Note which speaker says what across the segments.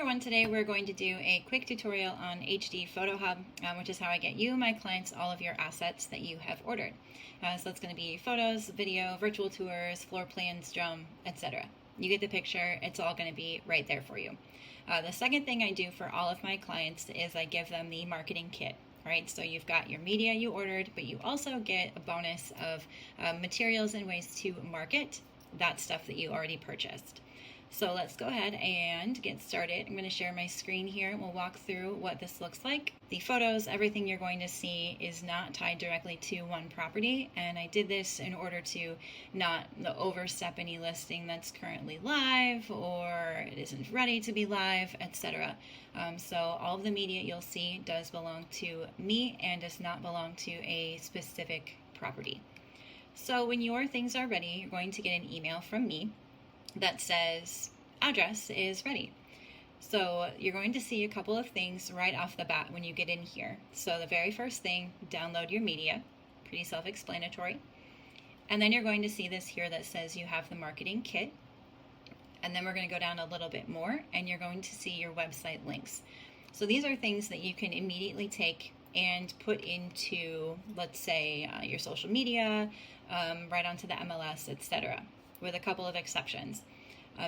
Speaker 1: everyone, today we're going to do a quick tutorial on HD Photo Hub, which is how I get you, my clients, all of your assets that you have ordered. So that's going to be photos, video, virtual tours, floor plans, drum, etc. You get the picture, it's all going to be right there for you. The second thing I do for all of my clients is I give them the marketing kit. Right, so you've got your media you ordered, but you also get a bonus of materials and ways to market that stuff that you already purchased. So let's go ahead and get started. I'm going to share my screen here and we'll walk through what this looks like. The photos, everything you're going to see is not tied directly to one property, and I did this in order to not overstep any listing that's currently live or it isn't ready to be live, etc. So all of the media you'll see does belong to me and does not belong to a specific property. So when your things are ready, you're going to get an email from me that says address is ready. So you're going to see a couple of things right off the bat when you get in here. So the very first thing, download your media, pretty self-explanatory. And then you're going to see this here that says you have the marketing kit. And then we're going to go down a little bit more and you're going to see your website links. So these are things that you can immediately take and put into, let's say, your social media, right onto the MLS, etc., with a couple of exceptions.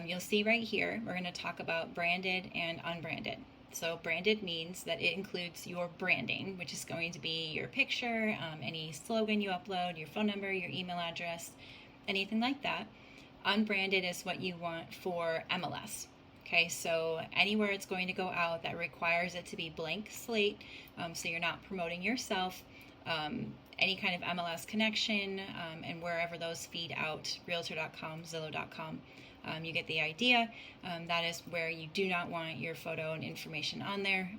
Speaker 1: You'll see right here, we're going to talk about branded and unbranded. So branded means that it includes your branding, which is going to be your picture, any slogan you upload, your phone number, your email address, anything like that. Unbranded is what you want for MLS. Okay, so anywhere it's going to go out that requires it to be blank slate, so you're not promoting yourself, any kind of MLS connection, and wherever those feed out, Realtor.com, Zillow.com, you get the idea. That is where you do not want your photo and information on there,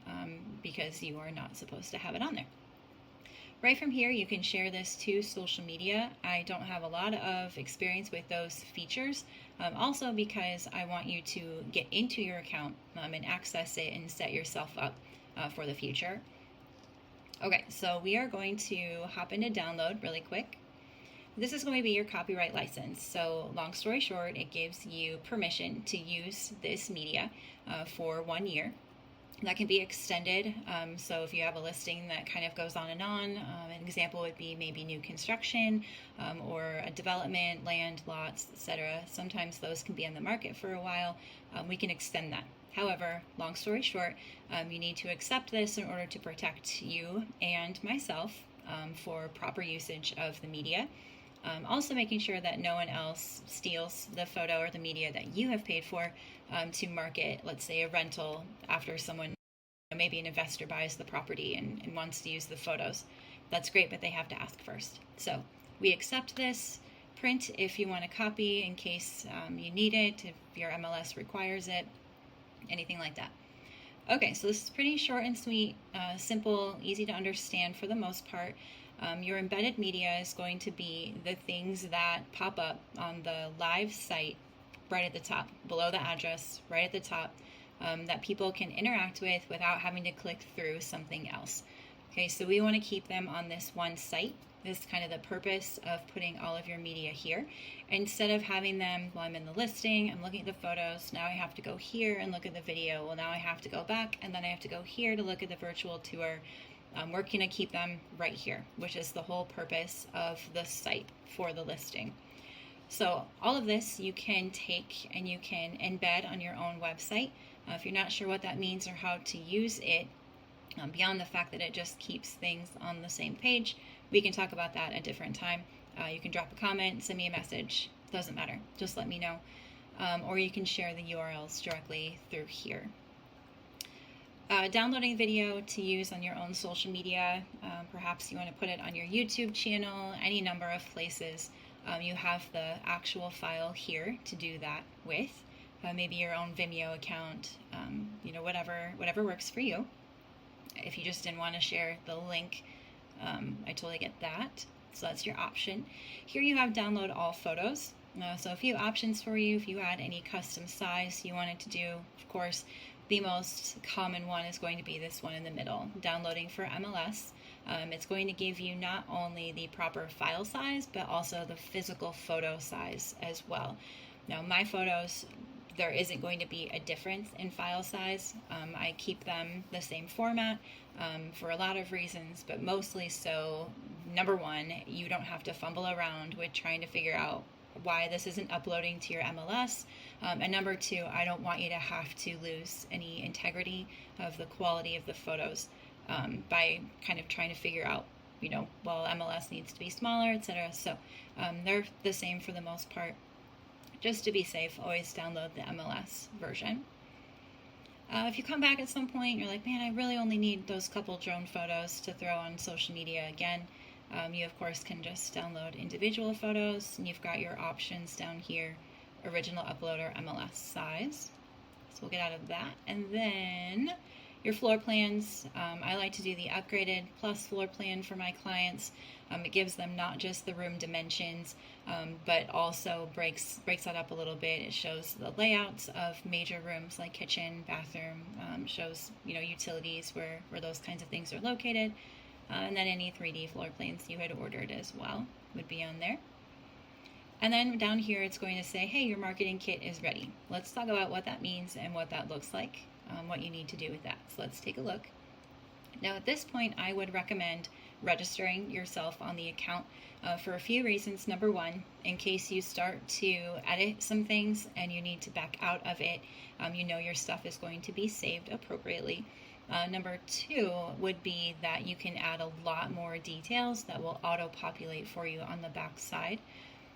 Speaker 1: because you are not supposed to have it on there. Right from here, you can share this to social media. I don't have a lot of experience with those features, also because I want you to get into your account and access it and set yourself up for the future. Okay, so we are going to hop into download really quick. This is going to be your copyright license. So long story short, it gives you permission to use this media for 1 year. That can be extended, so if you have a listing that kind of goes on and on, an example would be maybe new construction or a development, land, lots, etc. Sometimes those can be on the market for a while. We can extend that. However, long story short, you need to accept this in order to protect you and myself for proper usage of the media. Also making sure that no one else steals the photo or the media that you have paid for to market, let's say, a rental after someone, maybe an investor buys the property and wants to use the photos. That's great, but they have to ask first. So we accept this. Print if you want a copy in case you need it, if your MLS requires it, anything like that. Okay, so this is pretty short and sweet, simple, easy to understand for the most part. Your embedded media is going to be the things that pop up on the live site right at the top, below the address, right at the top, that people can interact with without having to click through something else. Okay, so we want to keep them on this one site. This is kind of the purpose of putting all of your media here. Instead of having them, well, I'm in the listing, I'm looking at the photos, now I have to go here and look at the video. Well, now I have to go back and then I have to go here to look at the virtual tour. We're going to keep them right here, which is the whole purpose of the site for the listing. So all of this you can take and you can embed on your own website. If you're not sure what that means or how to use it, beyond the fact that it just keeps things on the same page, we can talk about that at a different time. You can drop a comment, send me a message, doesn't matter, just let me know. Or you can share the URLs directly through here. Downloading video to use on your own social media, perhaps you want to put it on your YouTube channel, any number of places. You have the actual file here to do that with, maybe your own Vimeo account, whatever works for you. If you just didn't want to share the link, I totally get that. So that's your option. Here you have download all photos. So a few options for you if you had any custom size you wanted to do. Of course, the most common one is going to be this one in the middle, downloading for MLS. It's going to give you not only the proper file size, but also the physical photo size as well. Now, my photos, there isn't going to be a difference in file size. I keep them the same format for a lot of reasons, but mostly so, number one, you don't have to fumble around with trying to figure out why this isn't uploading to your MLS. And number two, I don't want you to have to lose any integrity of the quality of the photos by kind of trying to figure out, well, MLS needs to be smaller, etc. So they're the same for the most part. Just to be safe, always download the MLS version. If you come back at some point, you're like, man, I really only need those couple drone photos to throw on social media again. You, of course, can just download individual photos, and you've got your options down here, original upload or MLS size. So we'll get out of that. And then your floor plans. I like to do the upgraded plus floor plan for my clients. It gives them not just the room dimensions, but also breaks that up a little bit. It shows the layouts of major rooms like kitchen, bathroom, shows utilities where those kinds of things are located, and then any 3D floor plans you had ordered as well would be on there. And then down here it's going to say, hey, your marketing kit is ready. Let's talk about what that means and what that looks like, what you need to do with that. So let's take a look. Now at this point, I would recommend registering yourself on the account for a few reasons. Number one, in case you start to edit some things and you need to back out of it, your stuff is going to be saved appropriately. Number two would be that you can add a lot more details that will auto-populate for you on the back side.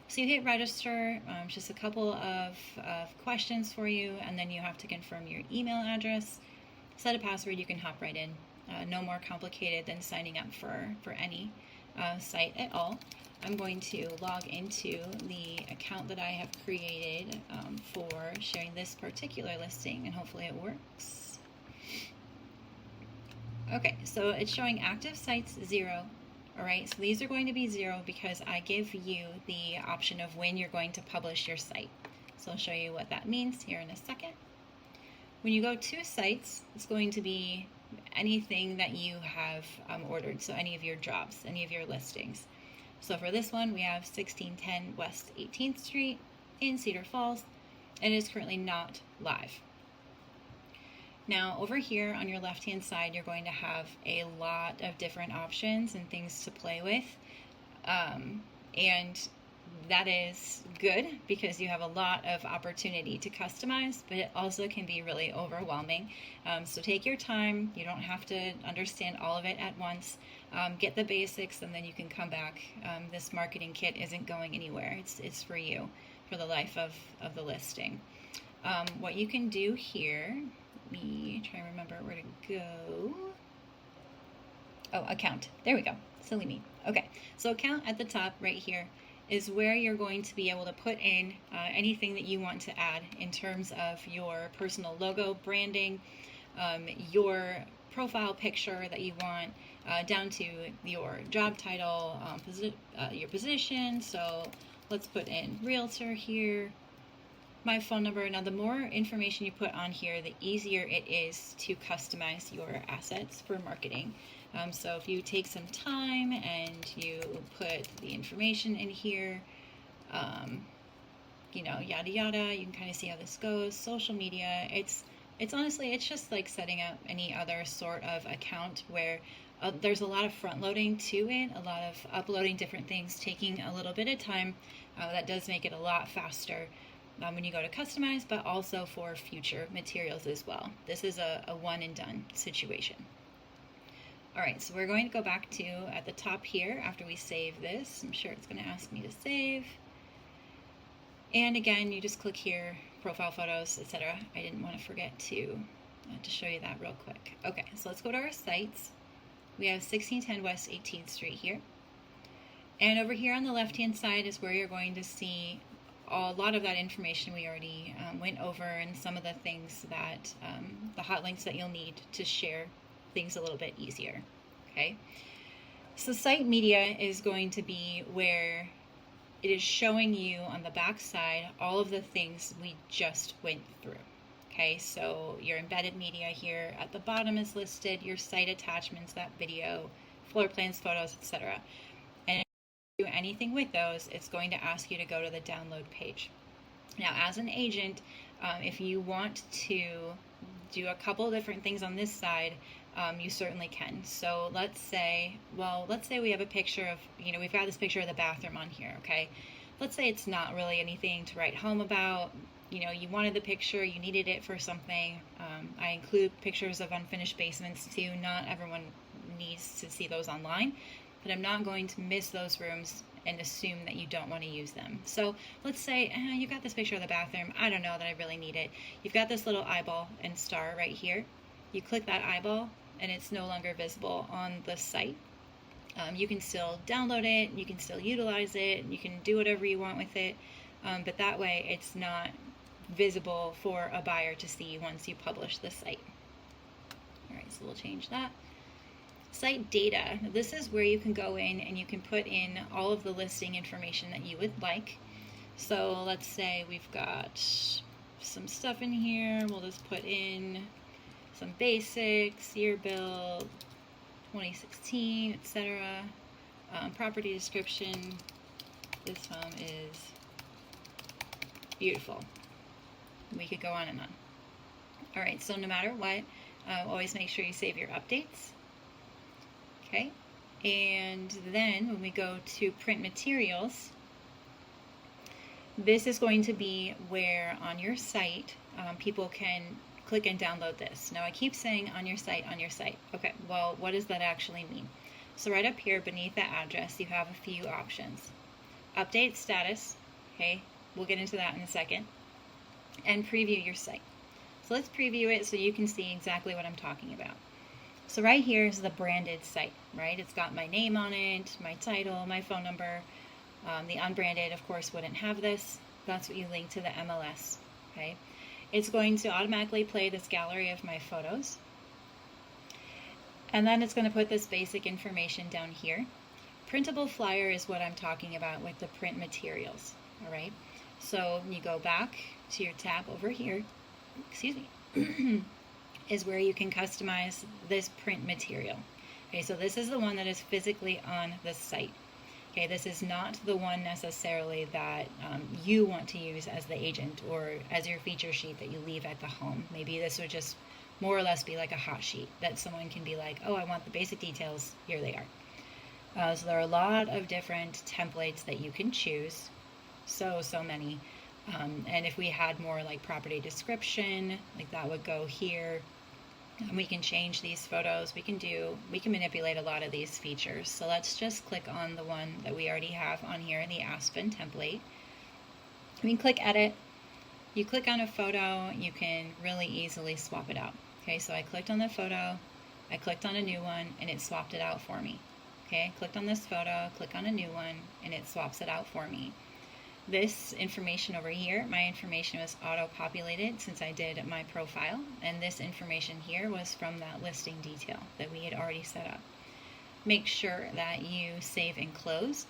Speaker 1: So you hit register, just a couple of questions for you, and then you have to confirm your email address, set a password, you can hop right in. No more complicated than signing up for any site at all. I'm going to log into the account that I have created for sharing this particular listing, and hopefully it works. Okay, so it's showing active sites 0. All right, so these are going to be 0 because I give you the option of when you're going to publish your site. So I'll show you what that means here in a second. When you go to sites, it's going to be anything that you have ordered, so any of your jobs, any of your listings. So for this one, we have 1610 West 18th Street in Cedar Falls, and it is currently not live. Now over here on your left hand side, you're going to have a lot of different options and things to play with, and that is good because you have a lot of opportunity to customize, but it also can be really overwhelming. So take your time. You don't have to understand all of it at once. Get the basics, and then you can come back. This marketing kit isn't going anywhere. It's for you, for the life of the listing. What you can do here, let me try and remember where to go. Oh, account. There we go. Silly me. Okay, so account at the top right here is where you're going to be able to put in anything that you want to add in terms of your personal logo, branding, your profile picture that you want, down to your job title, your position. So let's put in Realtor here, my phone number. Now, the more information you put on here, the easier it is to customize your assets for marketing. So if you take some time and you put the information in here, yada yada, you can kind of see how this goes. Social media, it's honestly, it's just like setting up any other sort of account where there's a lot of front loading to it, a lot of uploading different things, taking a little bit of time. That does make it a lot faster when you go to customize, but also for future materials as well. This is a one and done situation. All right, so we're going to go back to at the top here after we save this. I'm sure it's going to ask me to save. And again, you just click here, profile photos, etc. I didn't want to forget to show you that real quick. Okay, so let's go to our sites. We have 1610 West 18th Street here. And over here on the left-hand side is where you're going to see a lot of that information we already went over, and some of the things that, the hot links that you'll need to share things a little bit easier. Okay, so site media is going to be where it is showing you on the back side all of the things we just went through. Okay, so your embedded media here at the bottom is listed, your site attachments, that video, floor plans, photos, etc. And if you do anything with those, it's going to ask you to go to the download page. Now, as an agent, If you want to do a couple different things on this side, you certainly can. So let's say we have a picture of, we've got this picture of the bathroom on here, okay? Let's say it's not really anything to write home about. You wanted the picture, you needed it for something. I include pictures of unfinished basements too. Not everyone needs to see those online, but I'm not going to miss those rooms and assume that you don't want to use them. So let's say you got this picture of the bathroom. I don't know that I really need it. You've got this little eyeball and star right here. You click that eyeball and it's no longer visible on the site. You can still download it, you can still utilize it, you can do whatever you want with it, but that way it's not visible for a buyer to see once you publish the site. All right, so we'll change that. Site data. This is where you can go in and you can put in all of the listing information that you would like. So let's say we've got some stuff in here. We'll just put in some basics, year build, 2016, etc. Property description. This home is beautiful. We could go on and on. All right, so no matter what, always make sure you save your updates. Okay, and then when we go to print materials, this is going to be where on your site people can click and download this. Now I keep saying on your site, on your site. Okay, well, what does that actually mean? So right up here beneath that address, you have a few options. Update status, okay, we'll get into that in a second, and preview your site. So let's preview it so you can see exactly what I'm talking about. So right here is the branded site, right? It's got my name on it, my title, my phone number. The unbranded, of course, wouldn't have this. That's what you link to the MLS, okay? It's going to automatically play this gallery of my photos. And then it's going to put this basic information down here. Printable flyer is what I'm talking about with the print materials, all right? So you go back to your tab over here, excuse me, is where you can customize this print material. Okay, so this is the one that is physically on the site. Okay, this is not the one necessarily that you want to use as the agent or as your feature sheet that you leave at the home. Maybe this would just more or less be like a hot sheet that someone can be like, oh, I want the basic details, here they are. So there are a lot of different templates that you can choose, so many. And if we had more like property description, like that would go here. And we can change these photos. We can manipulate a lot of these features. So let's just click on the one that we already have on here, the Aspen template. We can click edit. You click on a photo, you can really easily swap it out. Okay, so I clicked on the photo, I clicked on a new one, and it swapped it out for me. Okay, clicked on this photo, click on a new one, and it swaps it out for me. This information over here, my information was auto-populated since I did my profile, and this information here was from that listing detail that we had already set up. Make sure that you save and close.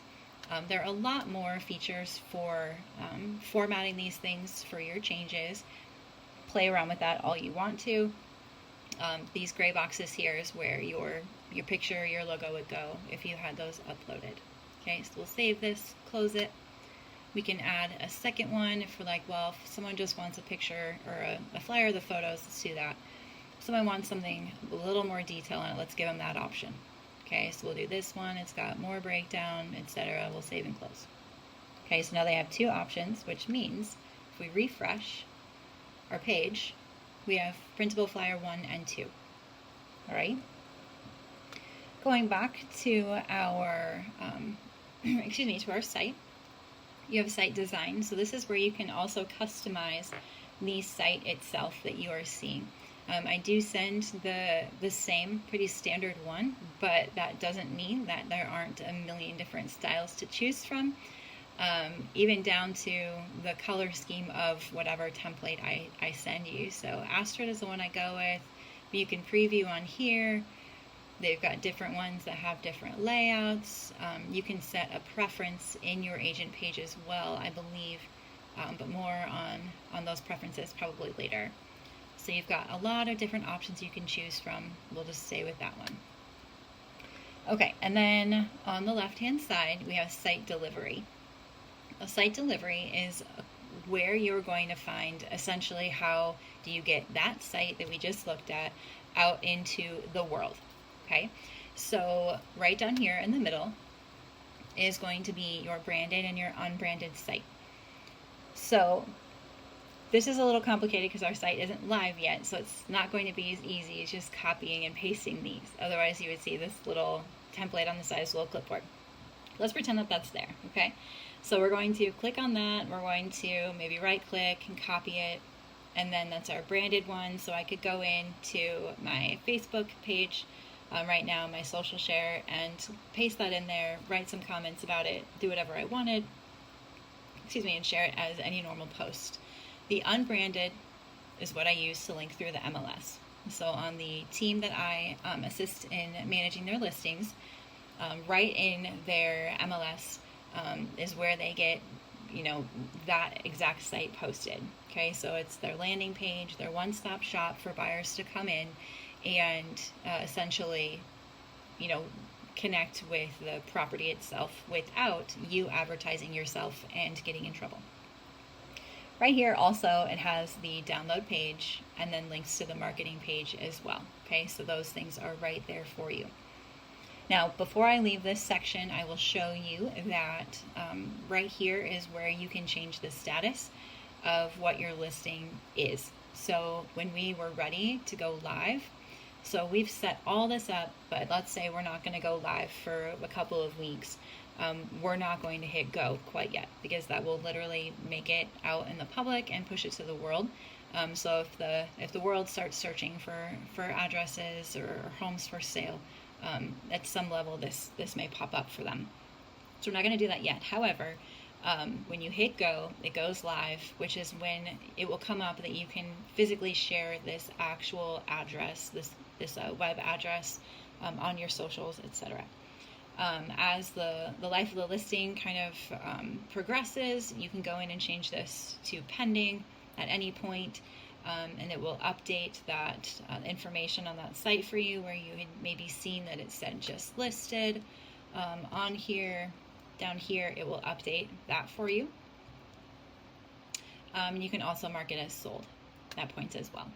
Speaker 1: There are a lot more features for formatting these things for your changes. Play around with that all you want to. These gray boxes here is where your picture, your logo would go if you had those uploaded. Okay, so we'll save this, close it. We can add a second one if we're like, well, if someone just wants a picture or a flyer of the photos, let's do that. If someone wants something a little more detail on it, let's give them that option. Okay, so we'll do this one. It's got more breakdown, etc. We'll save and close. Okay, so now they have two options, which means if we refresh our page, we have printable flyer 1 and 2. All right. Going back to our, to our site. You have site design, so this is where you can also customize the site itself that you are seeing. I do send the same pretty standard one, but that doesn't mean that there aren't a million different styles to choose from, even down to the color scheme of whatever template I send you. So Astrid is the one I go with. You can preview on here. They've got different ones that have different layouts. You can set a preference in your agent page as well, I believe, but more on those preferences probably later. So you've got a lot of different options you can choose from. We'll just stay with that one. Okay, and then on the left-hand side, we have site delivery. A site delivery is where you're going to find essentially how do you get that site that we just looked at out into the world. Okay, so right down here in the middle is going to be your branded and your unbranded site. So this is a little complicated because our site isn't live yet, so it's not going to be as easy as just copying and pasting these. Otherwise, you would see this little template on the side of a little clipboard. Let's pretend that that's there, okay? So we're going to click on that. We're going to maybe right-click and copy it, and then that's our branded one. So I could go into my Facebook page right now, my social share, and paste that in there, write some comments about it, do whatever I wanted, and share it as any normal post. The unbranded is what I use to link through the MLS. So on the team that I assist in managing their listings, right in their MLS is where they get, that exact site posted. Okay, so it's their landing page, their one-stop shop for buyers to come in and essentially, connect with the property itself without you advertising yourself and getting in trouble. Right here also it has the download page and then links to the marketing page as well. Okay, so those things are right there for you. Now, before I leave this section, I will show you that right here is where you can change the status of what your listing is. So when we were ready to go live, so we've set all this up, but let's say we're not going to go live for a couple of weeks. We're not going to hit go quite yet because that will literally make it out in the public and push it to the world. So if the world starts searching for addresses or homes for sale, at some level this may pop up for them. So we're not going to do that yet. However, when you hit go, it goes live, which is when it will come up that you can physically share this actual address, this web address on your socials, etc. As the life of the listing kind of progresses, you can go in and change this to pending at any point, and it will update that information on that site for you where you had maybe seen that it said just listed. On here, down here, it will update that for you. You can also mark it as sold at points as well.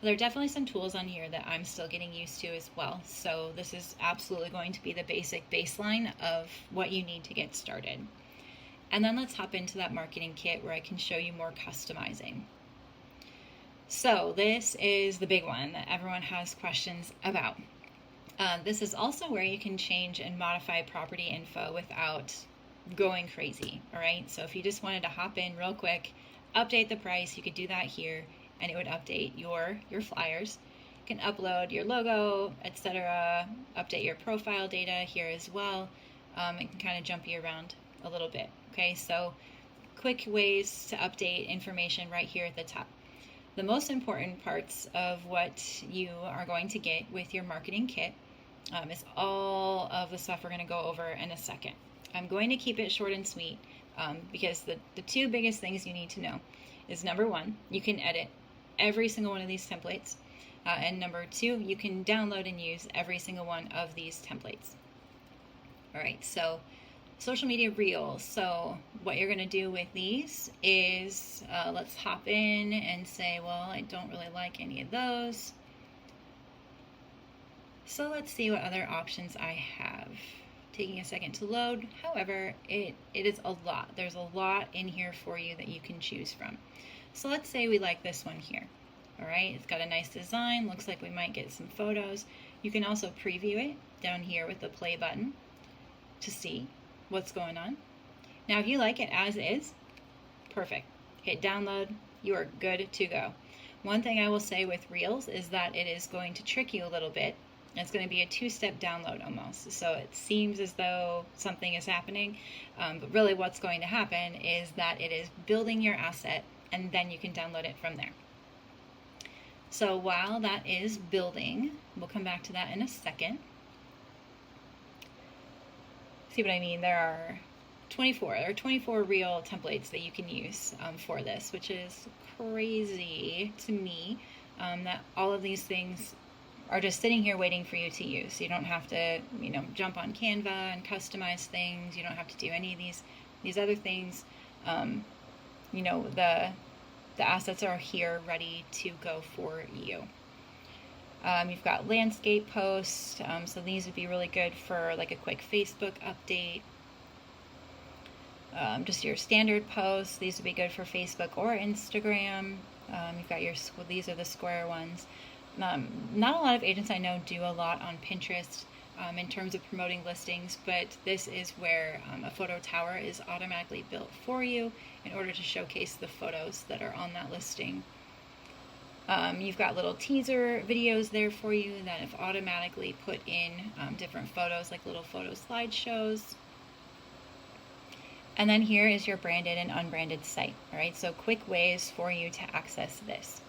Speaker 1: There are definitely some tools on here that I'm still getting used to as well. So this is absolutely going to be the basic baseline of what you need to get started. And then let's hop into that marketing kit where I can show you more customizing. So this is the big one that everyone has questions about. This is also where you can change and modify property info without going crazy. All right. So if you just wanted to hop in real quick, update the price, you could do that here. And it would update your flyers. You can upload your logo, etc. Update your profile data here as well. It can kind of jump you around a little bit. Okay, so quick ways to update information right here at the top. The most important parts of what you are going to get with your marketing kit is all of the stuff we're going to go over in a second. I'm going to keep it short and sweet because the two biggest things you need to know is number one, you can edit every single one of these templates, and number two, you can download and use every single one of these templates. All right, so social media reels. So what you're going to do with these is let's hop in and say, well, I don't really like any of those, so let's see what other options I have. Taking a second to load. However, it is a lot. There's a lot in here for you that you can choose from. So let's say we like this one here. All right, it's got a nice design. Looks like we might get some photos. You can also preview it down here with the play button to see what's going on. Now, if you like it as is, perfect. Hit download. You are good to go. One thing I will say with Reels is that it is going to trick you a little bit. It's going to be a two-step download almost. So it seems as though something is happening, but really what's going to happen is that it is building your asset and then you can download it from there. So while that is building, we'll come back to that in a second. See what I mean? There are 24 reel templates that you can use for this, which is crazy to me that all of these things are just sitting here waiting for you to use. You don't have to, jump on Canva and customize things. You don't have to do any of these other things. you know, the assets are here ready to go for you. You've got landscape posts, so these would be really good for like a quick Facebook update. Just your standard posts, these would be good for Facebook or Instagram. You've got your, these are the square ones. Not a lot of agents I know do a lot on Pinterest in terms of promoting listings, but this is where a photo tower is automatically built for you in order to showcase the photos that are on that listing. You've got little teaser videos there for you that have automatically put in different photos, like little photo slideshows. And then here is your branded and unbranded site. All right, so quick ways for you to access this.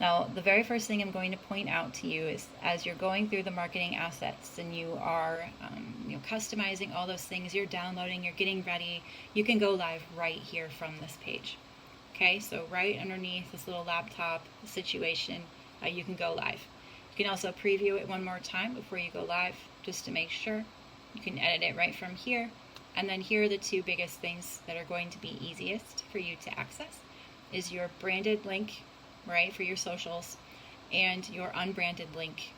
Speaker 1: Now, the very first thing I'm going to point out to you is as you're going through the marketing assets and you are customizing all those things, you're downloading, you're getting ready, you can go live right here from this page. Okay, so right underneath this little laptop situation, you can go live. You can also preview it one more time before you go live, just to make sure. You can edit it right from here. And then here are the two biggest things that are going to be easiest for you to access is your branded link, right, for your socials, and your unbranded link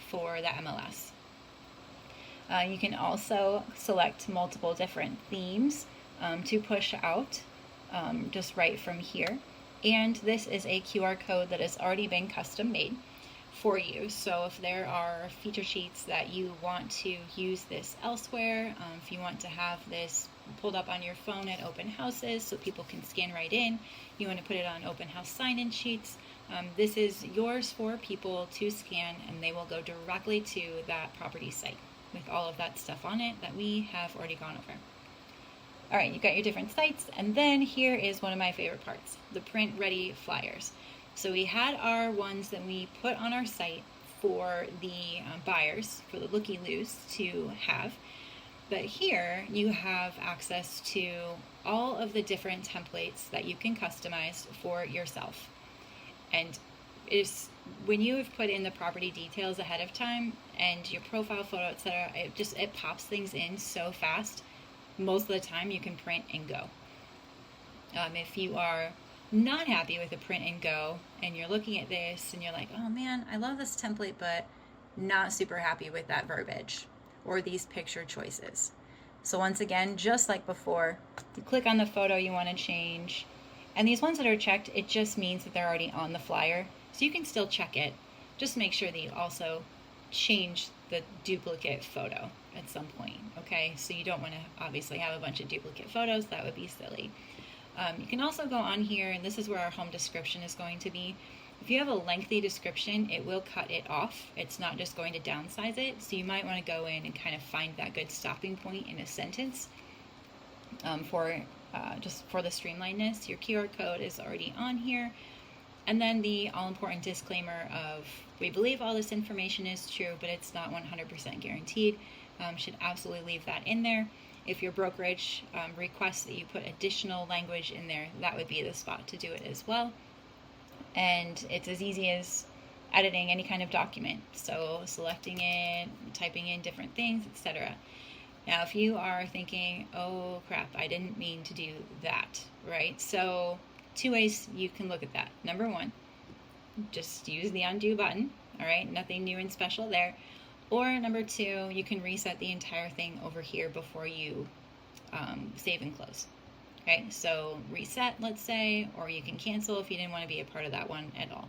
Speaker 1: for the MLS. You can also select multiple different themes to push out just right from here. And this is a QR code that has already been custom made for you. So if there are feature sheets that you want to use this elsewhere, if you want to have this pulled up on your phone at open houses so people can scan right in, you want to put it on open house sign-in sheets, this is yours for people to scan, and they will go directly to that property site with all of that stuff on it that we have already gone over. All right, you've got your different sites, and then here is one of my favorite parts, the print ready flyers. So we had our ones that we put on our site for the buyers, for the looky-loos to have. But here you have access to all of the different templates that you can customize for yourself. And when you have put in the property details ahead of time and your profile photo, etc., it pops things in so fast. Most of the time you can print and go. If you are not happy with a print and go and you're looking at this and you're like, oh man, I love this template, but not super happy with that verbiage or these picture choices. So once again, just like before, you click on the photo you want to change, and these ones that are checked, it just means that they're already on the flyer. So you can still check it. Just make sure that you also change the duplicate photo at some point, okay? So you don't want to obviously have a bunch of duplicate photos. That would be silly. You can also go on here, and this is where our home description is going to be. If you have a lengthy description, it will cut it off. It's not just going to downsize it. So you might want to go in and kind of find that good stopping point in a sentence just for the streamlinedness. Your QR code is already on here. And then the all-important disclaimer of, we believe all this information is true, but it's not 100% guaranteed. Should absolutely leave that in there. If your brokerage requests that you put additional language in there, that would be the spot to do it as well. And it's as easy as editing any kind of document. So selecting it, typing in different things, etc. Now, if you are thinking, oh crap, I didn't mean to do that, right? So two ways you can look at that. Number one, just use the undo button, all right? Nothing new and special there. Or number two, you can reset the entire thing over here before you save and close. Okay, so reset, let's say, or you can cancel if you didn't want to be a part of that one at all.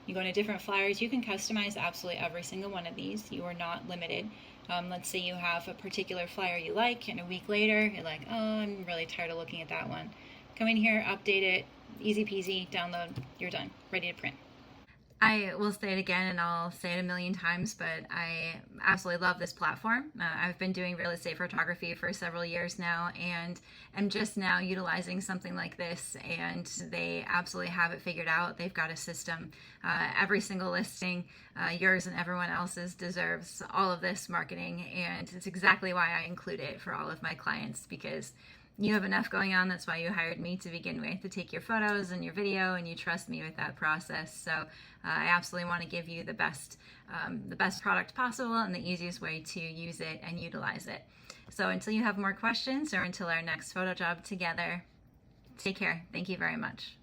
Speaker 1: You go into different flyers, you can customize absolutely every single one of these. You are not limited. Let's say you have a particular flyer you like, and a week later, you're like, oh, I'm really tired of looking at that one. Come in here, update it, easy peasy, download, you're done, ready to print. I will say it again, and I'll say it a million times, but I absolutely love this platform. I've been doing real estate photography for several years now, and I'm just now utilizing something like this, and they absolutely have it figured out. They've got a system. Every single listing, yours and everyone else's, deserves all of this marketing, and it's exactly why I include it for all of my clients, because you have enough going on. That's why you hired me to begin with, to take your photos and your video, and you trust me with that process. So I absolutely want to give you the best product possible and the easiest way to use it and utilize it. So until you have more questions, or until our next photo job together, Take care. Thank you very much.